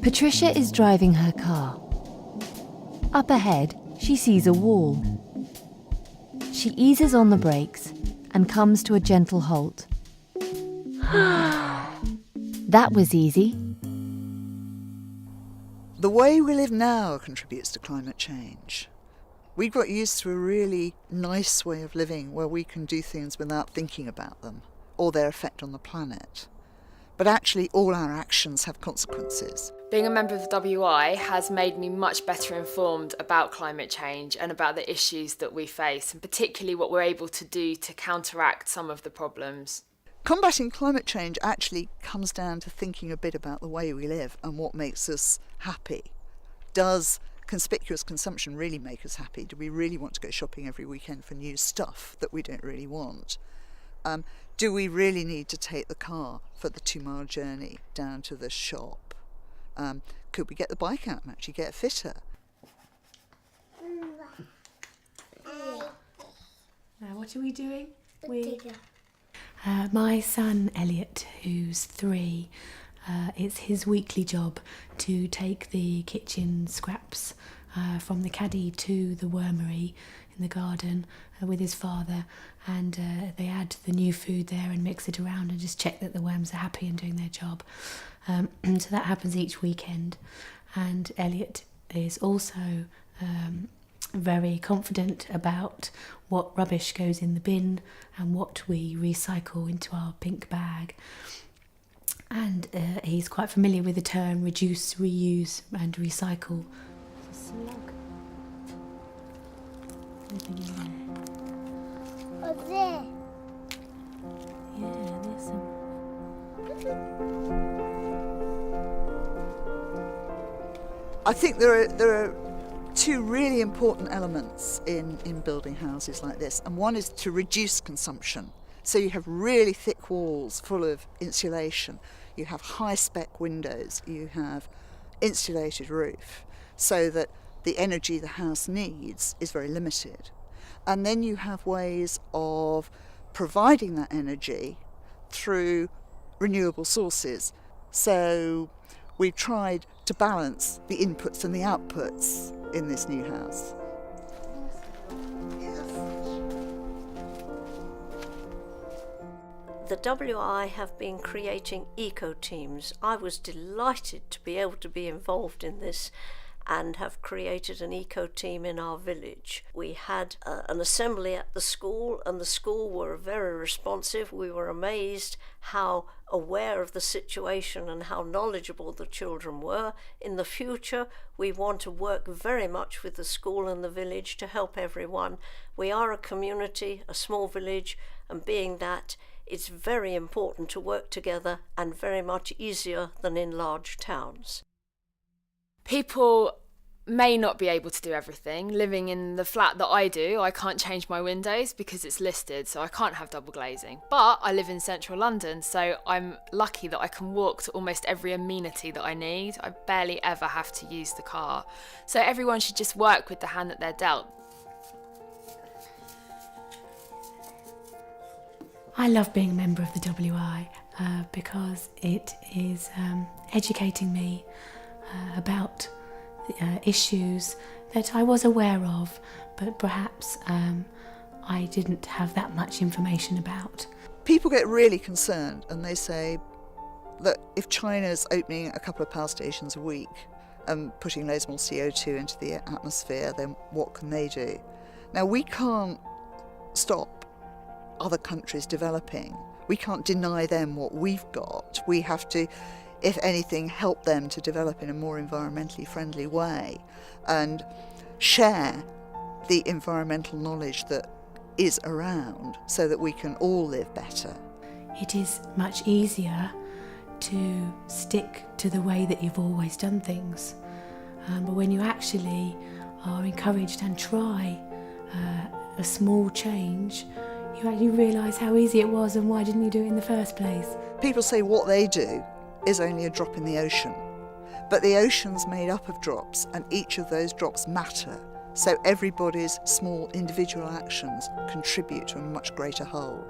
Patricia is driving her car. Up ahead, she sees a wall. She eases on the brakes and comes to a gentle halt. That was easy. The way we live now contributes to climate change. We got used to a really nice way of living where we can do things without thinking about them or their effect on the planet. But actually all our actions have consequences. Being a member of the WI has made me much better informed about climate change and about the issues that we face, and particularly what we're able to do to counteract some of the problems. Combating climate change actually comes down to thinking a bit about the way we live and what makes us happy. Does conspicuous consumption really make us happy? Do we really want to go shopping every weekend for new stuff that we don't really want? Do we really need to take the car for the 2-mile journey down to the shop? Could we get the bike out and actually get fitter? Now, what are we doing? My son Elliot, who's 3, it's his weekly job to take the kitchen scraps from the caddy to the wormery in the garden with his father, and they add the new food there and mix it around and just check that the worms are happy and doing their job. So that happens each weekend, and Elliot is also very confident about what rubbish goes in the bin and what we recycle into our pink bag. And he's quite familiar with the term reduce, reuse and recycle. There's a slug. Living in there. What's there? Yeah, there's some. I think there are 2 really important elements in building houses like this, and one is to reduce consumption. So you have really thick walls full of insulation, you have high-spec windows, you have insulated roof, so that the energy the house needs is very limited. And then you have ways of providing that energy through renewable sources. So we've tried to balance the inputs and the outputs in this new house. The WI have been creating eco-teams. I was delighted to be able to be involved in this and have created an eco-team in our village. We had an assembly at the school, and the school were very responsive. We were amazed how aware of the situation and how knowledgeable the children were. In the future, we want to work very much with the school and the village to help everyone. We are a community, a small village, and being that, it's very important to work together and very much easier than in large towns. People may not be able to do everything. Living in the flat that I do, I can't change my windows because it's listed, so I can't have double glazing. But I live in central London, so I'm lucky that I can walk to almost every amenity that I need. I barely ever have to use the car. So everyone should just work with the hand that they're dealt. I love being a member of the WI because it is educating me about issues that I was aware of, but perhaps I didn't have that much information about. People get really concerned and they say that if China's opening a couple of power stations a week and putting loads more CO2 into the atmosphere, then what can they do? Now, we can't stop other countries developing. We can't deny them what we've got. We have to, if anything, help them to develop in a more environmentally friendly way and share the environmental knowledge that is around so that we can all live better. It is much easier to stick to the way that you've always done things. But when you actually are encouraged and try a small change, you actually realise how easy it was and why didn't you do it in the first place. People say what they do is only a drop in the ocean, but the ocean's made up of drops and each of those drops matter, so everybody's small individual actions contribute to a much greater whole.